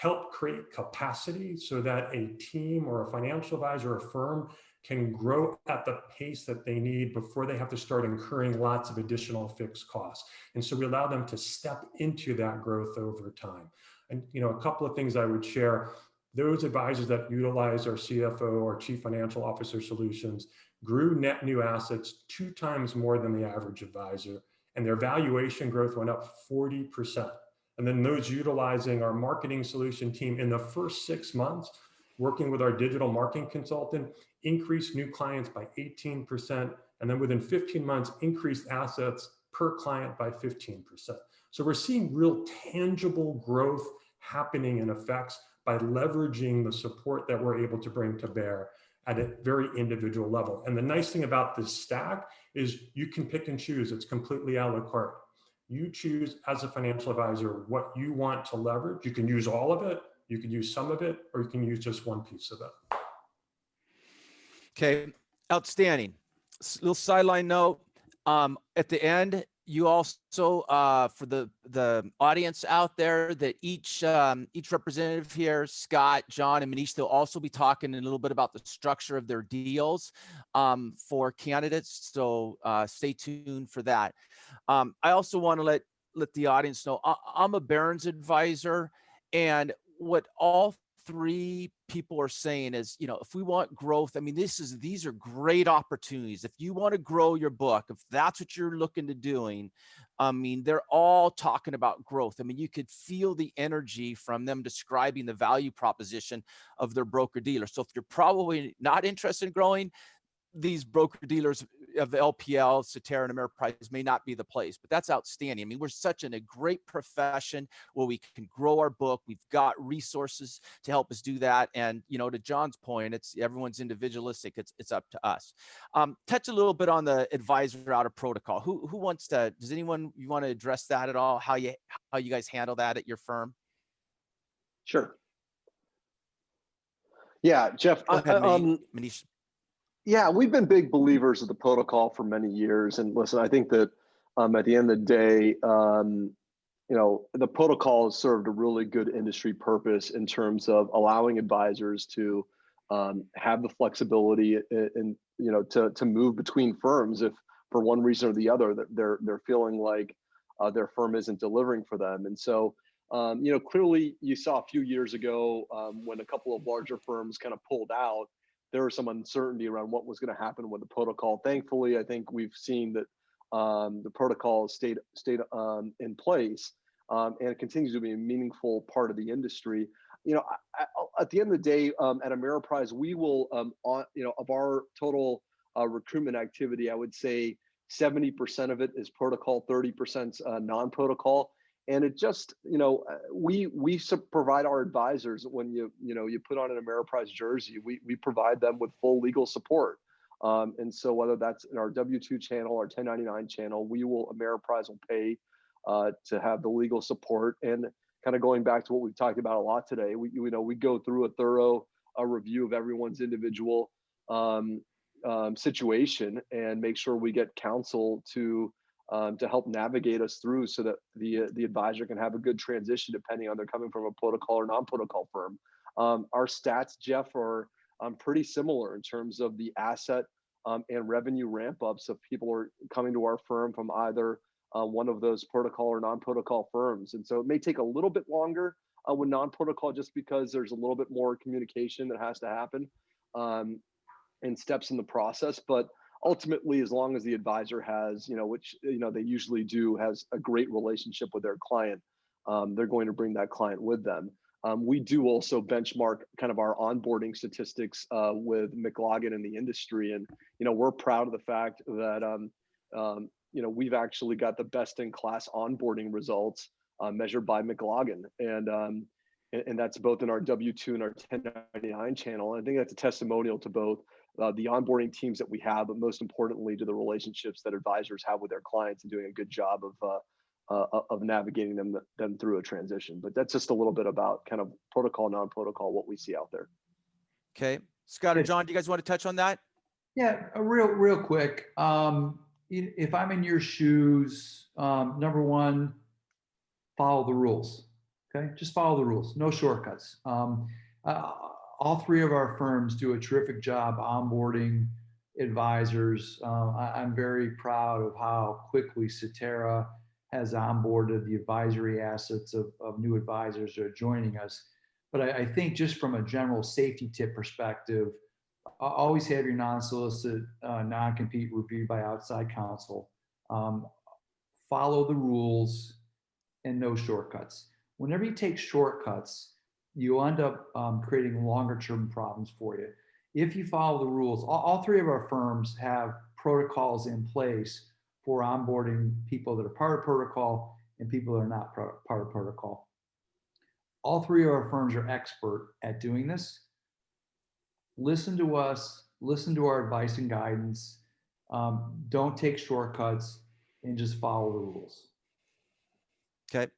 [SPEAKER 2] help create capacity so that a team or a financial advisor or a firm can grow at the pace that they need before they have to start incurring lots of additional fixed costs. And so we allow them to step into that growth over time. And a couple of things I would share, those advisors that utilize our CFO or Chief Financial Officer solutions grew net new assets 2 times more than the average advisor, and their valuation growth went up 40%. And then those utilizing our marketing solution team in the first 6 months, working with our digital marketing consultant, increased new clients by 18%, and then within 15 months, increased assets per client by 15%. So we're seeing real tangible growth happening in effects by leveraging the support that we're able to bring to bear at a very individual level. And the nice thing about this stack is you can pick and choose. It's completely a la carte. You choose as a financial advisor what you want to leverage. You can use all of it, you can use some of it, or you can use just one piece of it.
[SPEAKER 1] Okay, outstanding. Little sideline note, at the end, you also, for the audience out there, that each representative here, Scott, John, and Manish, they'll also be talking a little bit about the structure of their deals for candidates. So stay tuned for that. I also want to let the audience know I'm a Barron's advisor, and what all 3 people are saying is, if we want growth, I mean, these are great opportunities. If you want to grow your book, if that's what you're looking to doing, I mean, they're all talking about growth. I mean, you could feel the energy from them describing the value proposition of their broker dealer. So if you're probably not interested in growing, these broker dealers of LPL, Cetera, and Ameriprise may not be the place, but that's outstanding. I mean, we're such in a great profession where we can grow our book. We've got resources to help us do that. And, to John's point, everyone's individualistic. It's up to us. Touch a little bit on the advisor out of protocol. Who wants to, does anyone, you want to address that at all? How you guys handle that at your firm?
[SPEAKER 4] Sure. Yeah, Jeff,
[SPEAKER 1] Go ahead, Manish.
[SPEAKER 4] Yeah, we've been big believers of the protocol for many years. And listen, I think that at the end of the day, the protocol has served a really good industry purpose in terms of allowing advisors to have the flexibility and to move between firms if for one reason or the other that they're feeling like their firm isn't delivering for them. And so clearly you saw a few years ago when a couple of larger firms kind of pulled out, there was some uncertainty around what was going to happen with the protocol. Thankfully, I think we've seen that the protocol stayed in place and it continues to be a meaningful part of the industry. At the end of the day, at Ameriprise, we will, of our total recruitment activity, I would say 70% of it is protocol, 30% non-protocol. And it just, we provide our advisors when you put on an Ameriprise jersey, we provide them with full legal support. And so whether that's in our W-2 channel or 1099 channel, Ameriprise will pay to have the legal support. And kind of going back to what we've talked about a lot today, we go through a thorough review of everyone's individual situation and make sure we get counsel to help navigate us through so that the advisor can have a good transition depending on they're coming from a protocol or non-protocol firm. Our stats, Jeff, are pretty similar in terms of the asset and revenue ramp ups of people are coming to our firm from either one of those protocol or non-protocol firms. And so it may take a little bit longer with non-protocol just because there's a little bit more communication that has to happen and steps in the process. But ultimately, as long as the advisor has, which, they usually do, has a great relationship with their client, they're going to bring that client with them. We do also benchmark kind of our onboarding statistics with McLaughlin in the industry. And, we're proud of the fact that, we've actually got the best in class onboarding results measured by McLaughlin. And that's both in our W-2 and our 1099 channel. And I think that's a testimonial to both the onboarding teams that we have, but most importantly to the relationships that advisors have with their clients and doing a good job of navigating them through a transition. But that's just a little bit about kind of protocol, non-protocol, what we see out there.
[SPEAKER 1] Okay. Scott or John, do you guys want to touch on that?
[SPEAKER 3] Yeah, real quick. If I'm in your shoes, number one, follow the rules. Okay, just follow the rules. No shortcuts. All three of our firms do a terrific job onboarding advisors. I'm very proud of how quickly Cetera has onboarded the advisory assets of new advisors that are joining us. But I think just from a general safety tip perspective, always have your non-solicit, non-compete reviewed by outside counsel. Follow the rules and no shortcuts. Whenever you take shortcuts, you end up creating longer term problems for you. If you follow the rules, all three of our firms have protocols in place for onboarding people that are part of protocol and people that are not part of protocol. All three of our firms are expert at doing this. Listen to us, listen to our advice and guidance. Don't take shortcuts and just follow the rules.
[SPEAKER 1] Okay.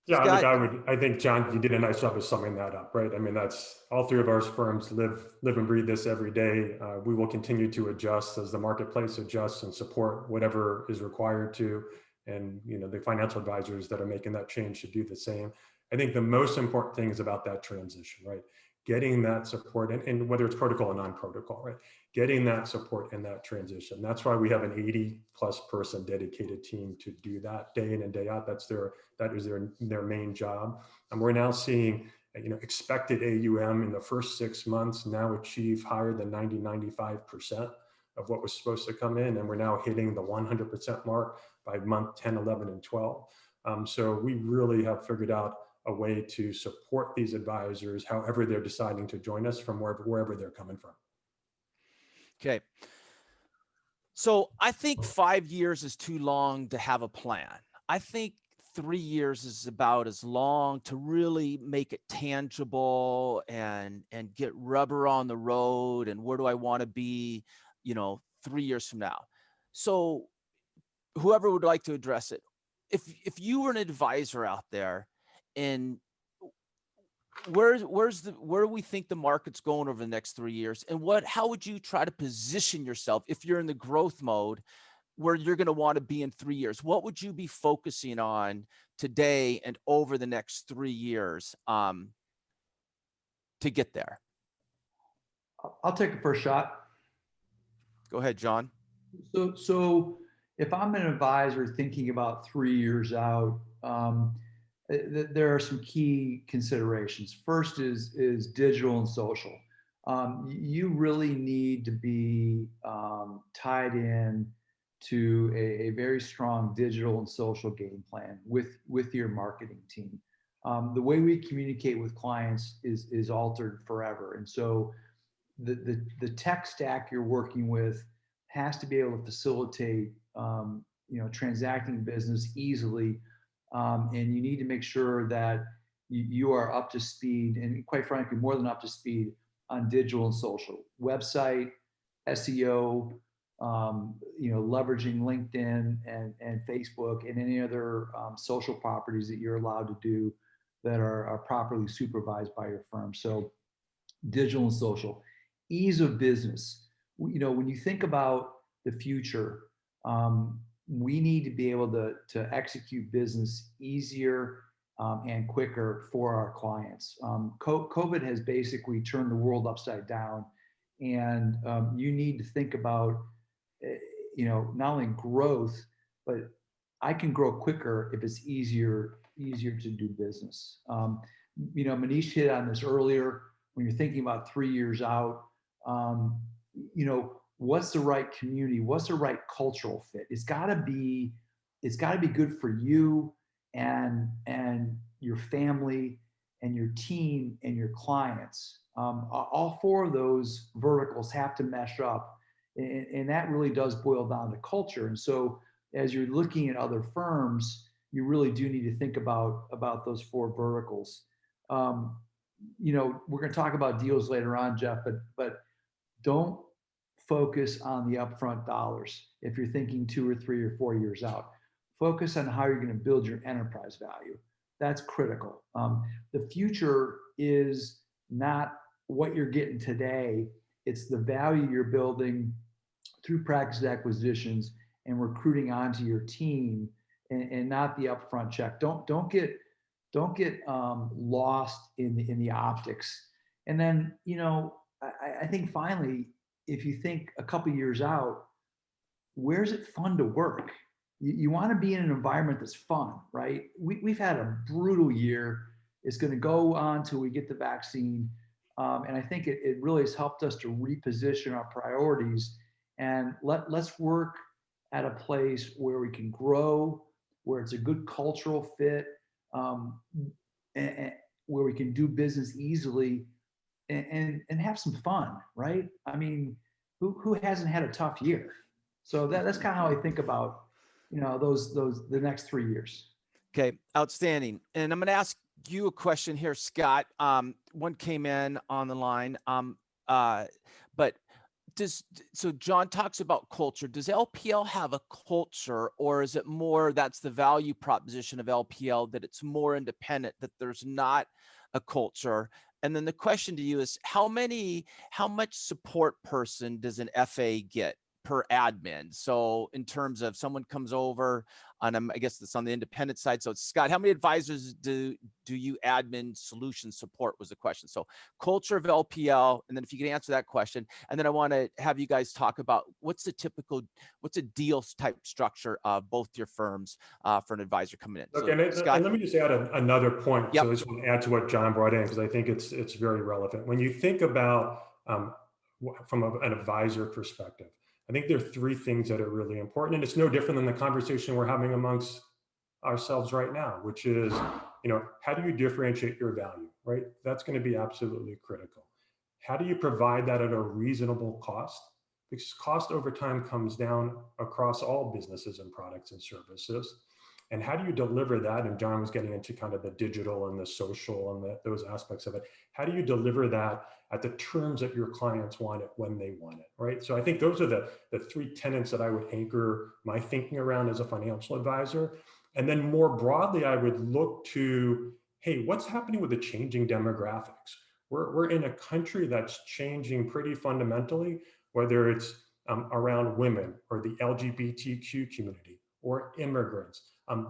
[SPEAKER 2] Yeah,
[SPEAKER 1] Scott,
[SPEAKER 2] I think, John, you did a nice job of summing that up, right? I mean, that's all three of our firms live and breathe this every day. We will continue to adjust as the marketplace adjusts and support whatever is required to. And, the financial advisors that are making that change should do the same. I think the most important thing is about that transition, right? Getting that support, and whether it's protocol or non-protocol, right? Getting that support in that transition. That's why we have an 80+ person dedicated team to do that day in and day out. That is their main job. And we're now seeing, expected AUM in the first 6 months now achieve higher than 95% of what was supposed to come in. And we're now hitting the 100% mark by month 10, 11, and 12. So we really have figured out a way to support these advisors, however they're deciding to join us from wherever they're coming from.
[SPEAKER 1] okay. So I think 5 years is too long to have a plan. I think 3 years is about as long to really make it tangible and get rubber on the road. And where do I want to be, 3 years from now? So whoever would like to address it, if you were an advisor out there, and where do we think the market's going over the next 3 years? And how would you try to position yourself if you're in the growth mode where you're going to want to be in 3 years? What would you be focusing on today and over the next 3 years to get there?
[SPEAKER 3] I'll take the first shot.
[SPEAKER 1] Go ahead, John.
[SPEAKER 3] So if I'm an advisor thinking about 3 years out, there are some key considerations. First is digital and social. You really need to be tied in to a very strong digital and social game plan with your marketing team. The way we communicate with clients is altered forever. And so the tech stack you're working with has to be able to facilitate transacting business easily. And you need to make sure that you are up to speed, and quite frankly, more than up to speed on digital and social. Website, SEO, leveraging LinkedIn and Facebook and any other social properties that you're allowed to do that are properly supervised by your firm. So digital and social. Ease of business. When you think about the future, we need to be able to execute business easier and quicker for our clients. COVID has basically turned the world upside down, and you need to think about, not only growth, but I can grow quicker if it's easier to do business. Manish hit on this earlier. When you're thinking about 3 years out, what's the right community, what's the right cultural fit. It's got to be good for you and your family and your team and your clients. All four of those verticals have to mesh up, and that really does boil down to culture. And so as you're looking at other firms, you really do need to think about those four verticals. We're going to talk about deals later on, Jeff, but don't focus on the upfront dollars if you're thinking 2 or 3 or 4 years out. Focus on how you're going to build your enterprise value. That's critical. The future is not what you're getting today. It's the value you're building through practice acquisitions and recruiting onto your team, and not the upfront check. Don't get lost in the optics. And then, I think finally, if you think a couple years out, where's it fun to work? You want to be in an environment that's fun, right? We've had a brutal year. It's going to go on till we get the vaccine. And I think it really has helped us to reposition our priorities, and let's work at a place where we can grow, where it's a good cultural fit, and where we can do business easly and have some fun, right? I mean, who hasn't had a tough year? So that's kind of how I think about, the next 3 years.
[SPEAKER 1] Okay, outstanding. And I'm going to ask you a question here, Scott. One came in on the line, but so John talks about culture. Does LPL have a culture, or is it more that's the value proposition of LPL, that it's more independent, that there's not a culture? And then the question to you is, how much support person does an FA get per admin? So in terms of someone comes over on, I guess that's on the independent side. So Scott, how many advisors do you admin solution support was the question. So culture of LPL. And then if you could answer that question, and then I want to have you guys talk about what's a deal type structure of both your firms for an advisor coming in.
[SPEAKER 2] Okay,
[SPEAKER 1] so, Scott,
[SPEAKER 2] and let me just add another point.
[SPEAKER 1] Yep.
[SPEAKER 2] So I just want to add to what John brought in, because I think it's very relevant. When you think about from an advisor perspective, I think there are 3 things that are really important, and it's no different than the conversation we're having amongst ourselves right now, which is, how do you differentiate your value, right? That's going to be absolutely critical. How do you provide that at a reasonable cost? Because cost over time comes down across all businesses and products and services. And how do you deliver that? And John was getting into kind of the digital and the social and those aspects of it. How do you deliver that at the terms that your clients want it when they want it, right? So I think those are the 3 tenets that I would anchor my thinking around as a financial advisor. And then more broadly, I would look to, hey, what's happening with the changing demographics? We're in a country that's changing pretty fundamentally, whether it's around women or the LGBTQ community or immigrants.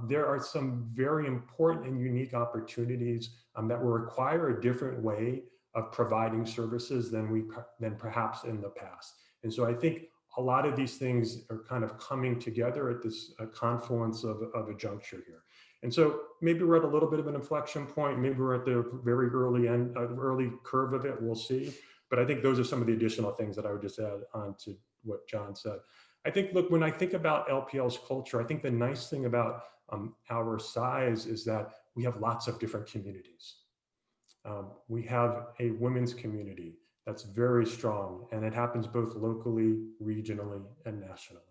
[SPEAKER 2] There are some very important and unique opportunities that will require a different way of providing services than perhaps in the past. And so I think a lot of these things are kind of coming together at this confluence of a juncture here. And so maybe we're at a little bit of an inflection point. Maybe we're at the very early curve of it. We'll see. But I think those are some of the additional things that I would just add on to what John said. I think, look, when I think about LPL's culture, I think the nice thing about our size is that we have lots of different communities. We have a women's community that's very strong, and it happens both locally, regionally, and nationally.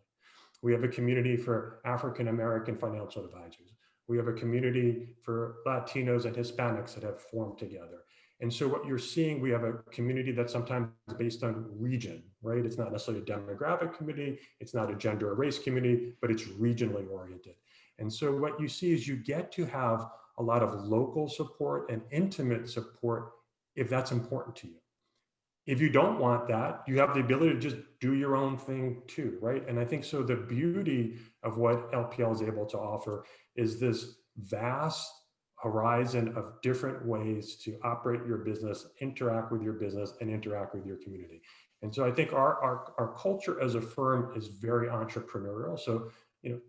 [SPEAKER 2] We have a community for African American financial advisors. We have a community for Latinos and Hispanics that have formed together. And so what you're seeing, we have a community that's sometimes based on region, right? It's not necessarily a demographic community, it's not a gender or race community, but it's regionally oriented. And so what you see is you get to have a lot of local support and intimate support if that's important to you. If you don't want that, you have the ability to just do your own thing too, right? And I think so the beauty of what LPL is able to offer is this vast horizon of different ways to operate your business, interact with your business, and interact with your community. And so I think our culture as a firm is very entrepreneurial. So,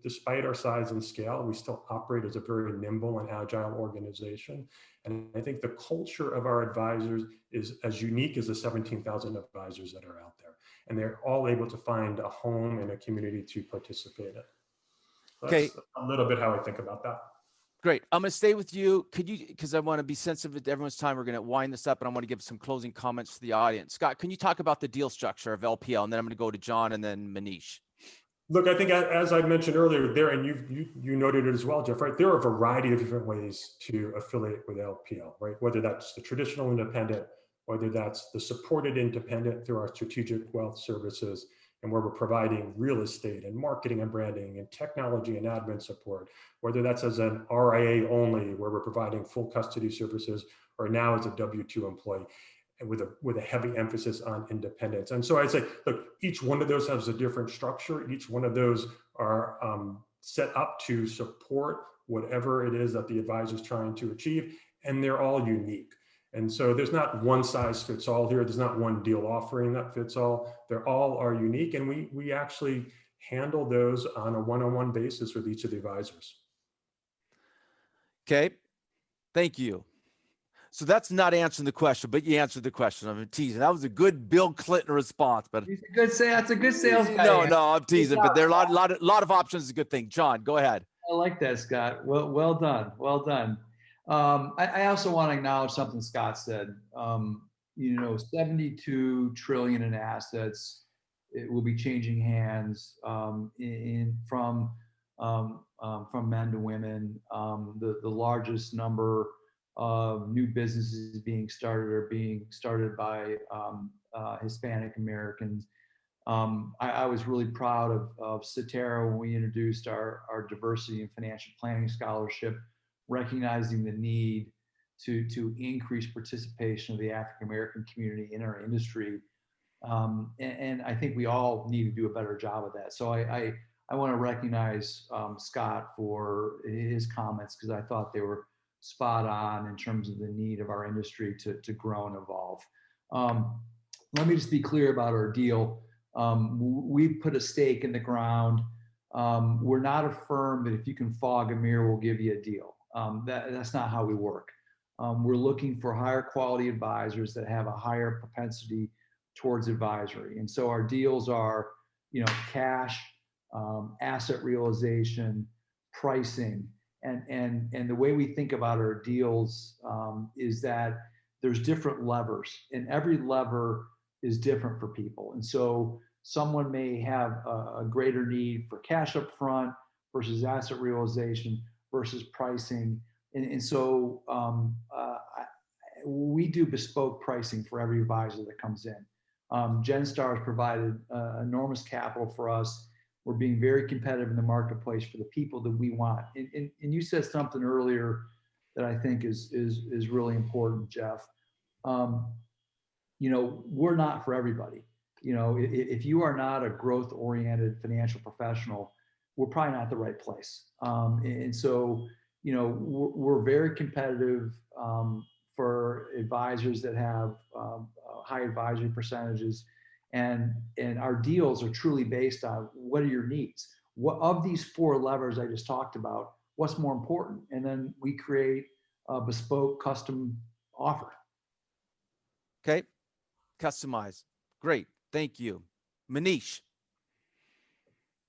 [SPEAKER 2] despite our size and scale, we still operate as a very nimble and agile organization. And I think the culture of our advisors is as unique as the 17,000 advisors that are out there. and they're all able to find a home and a community to participate in. So
[SPEAKER 1] Okay.
[SPEAKER 2] that's a little bit how I think about that.
[SPEAKER 1] Great. I'm going to stay with you. Could you, because I want to be sensitive to everyone's time, we're going to wind this up and I want to give some closing comments to the audience. Scott, can you talk about the deal structure of LPL? And then I'm going to go to John and then Manish.
[SPEAKER 2] Look, I think as I mentioned earlier there, and you noted it as well, Jeff, right? There are a variety of different ways to affiliate with LPL, right? Whether that's the traditional independent, whether that's the supported independent through our strategic wealth services, and where we're providing real estate and marketing and branding and technology and admin support, whether that's as an RIA only, where we're providing full custody services, or now as a W-2 employee, and with a heavy emphasis on independence. And so I'd say, look, each one of those has a different structure. Each one of those are set up to support whatever it is that the advisor is trying to achieve, and they're all unique. And so there's not one size fits all here. There's not one deal offering that fits all. They're all are unique, and we actually handle those on a one-on-one basis with each of the advisors.
[SPEAKER 1] Okay, thank you. So that's not answering the question, but you answered the question. I'm teasing. That was a good Bill Clinton response, but
[SPEAKER 3] He's a good that's a good sales guy.
[SPEAKER 1] No, I'm teasing. But there are a lot of options is a good thing. John, go ahead.
[SPEAKER 3] I like that, Scott. Well done. Well done. I also want to acknowledge something Scott said. 72 trillion in assets. It will be changing hands from men to women. The largest number of new businesses being started are being started by Hispanic Americans. I was really proud of Cetera when we introduced our diversity and financial planning scholarship, recognizing the need to increase participation of the African American community in our industry. And I think we all need to do a better job of that. So I want to recognize Scott for his comments, because I thought they were spot on in terms of the need of our industry to grow and evolve. Let me just be clear about our deal. We put a stake in the ground. We're not a firm that if you can fog a mirror, we'll give you a deal. That's not how we work. We're looking for higher quality advisors that have a higher propensity towards advisory. And so our deals are, cash, asset realization, pricing. And the way we think about our deals is that there's different levers, and every lever is different for people. And so someone may have a greater need for cash up front versus asset realization versus pricing. And so we do bespoke pricing for every advisor that comes in. GenStar has provided enormous capital for us. We're being very competitive in the marketplace for the people that we want. And you said something earlier that I think is really important, Jeff. We're not for everybody. If you are not a growth-oriented financial professional, we're probably not the right place. And so, we're very competitive for advisors that have high advisory percentages. And our deals are truly based on what are your needs? What of these four levers I just talked about, what's more important? And then we create a bespoke custom offer.
[SPEAKER 1] Okay, customize. Great, thank you. Manish.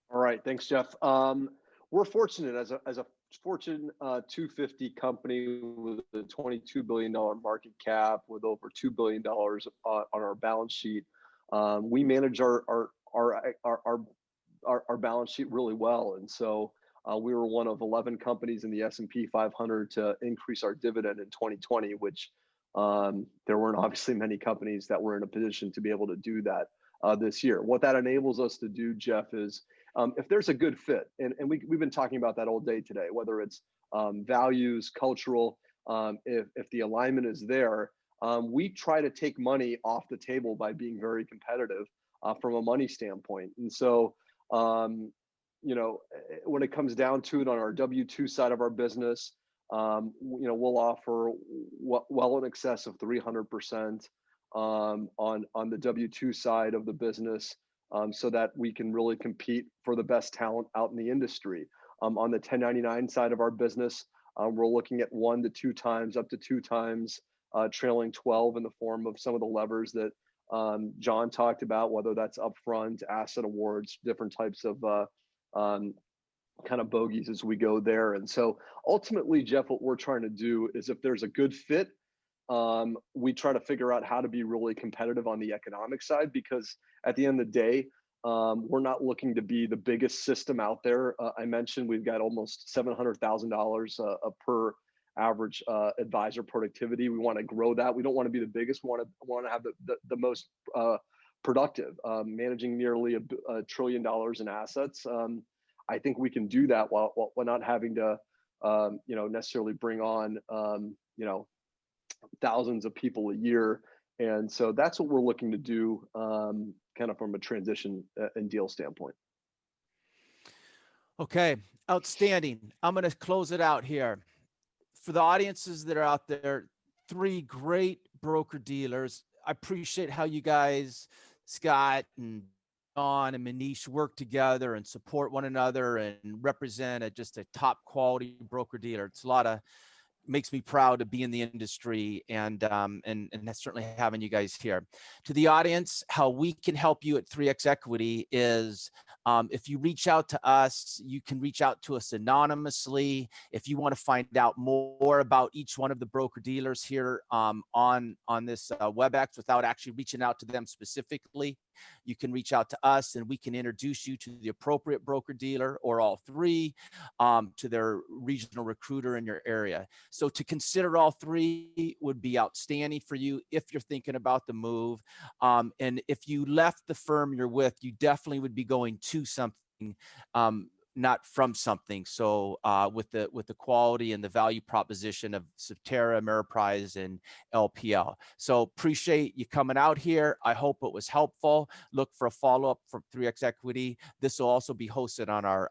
[SPEAKER 4] All right, thanks, Jeff. We're fortunate as a Fortune 250 company with a $22 billion market cap, with over $2 billion on our balance sheet. We manage our balance sheet really well, and so we were one of 11 companies in the S&P 500 to increase our dividend in 2020, which there weren't obviously many companies that were in a position to be able to do that this year. What that enables us to do, Jeff, is if there's a good fit, and we've been talking about that all day today, whether it's values, cultural, if the alignment is there, we try to take money off the table by being very competitive from a money standpoint. And so, when it comes down to it on our W-2 side of our business, we'll offer well in excess of 300% on the W-2 side of the business, so that we can really compete for the best talent out in the industry. On the 1099 side of our business, we're looking at 1 to 2 times, up to 2 times trailing 12 in the form of some of the levers that John talked about, whether that's upfront, asset awards, different types of kind of bogeys as we go there. And so ultimately, Jeff, what we're trying to do is, if there's a good fit, we try to figure out how to be really competitive on the economic side, because at the end of the day, we're not looking to be the biggest system out there. I mentioned we've got almost $700,000 per average advisor productivity. We want to grow that. We don't want to be the biggest. We want to have the most productive, managing nearly $1 trillion in assets. I think we can do that while not having to, necessarily bring on, thousands of people a year. And so that's what we're looking to do, kind of from a transition and deal standpoint.
[SPEAKER 1] Okay, outstanding. I'm going to close it out here. For the audiences that are out there, 3 great broker dealers. I appreciate how you guys, Scott and John and Manish, work together and support one another and represent just a top quality broker dealer. It's makes me proud to be in the industry, and that's certainly having you guys here. To the audience, how we can help you at 3xEquity is, if you reach out to us, you can reach out to us anonymously. If you want to find out more about each one of the broker dealers here on this WebEx without actually reaching out to them specifically, you can reach out to us and we can introduce you to the appropriate broker dealer or all 3, to their regional recruiter in your area. So to consider all 3 would be outstanding for you if you're thinking about the move. And if you left the firm you're with, you definitely would be going to something, not from something. So with the quality and the value proposition of Cetera, Ameriprise, and LPL. So appreciate you coming out here. I hope it was helpful. Look for a follow-up from 3xEquity. This will also be hosted on our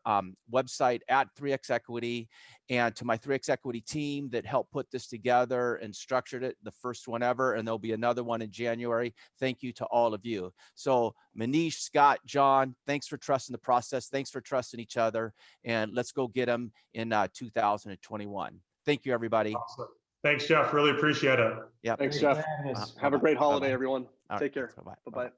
[SPEAKER 1] website at 3xEquity. And to my 3xEquity team that helped put this together and structured it, the first one ever, and there'll be another one in January. Thank you to all of you. So Manish, Scott, John, thanks for trusting the process. Thanks for trusting each other. And let's go get them in 2021. Thank you, everybody.
[SPEAKER 2] Awesome. Thanks, Jeff. Really appreciate it.
[SPEAKER 1] Yeah.
[SPEAKER 4] Thanks, Jeff. Have a great holiday,
[SPEAKER 1] Bye-bye.
[SPEAKER 4] everyone.
[SPEAKER 1] All right.
[SPEAKER 4] Take care.
[SPEAKER 1] Bye-bye.
[SPEAKER 4] Bye-bye.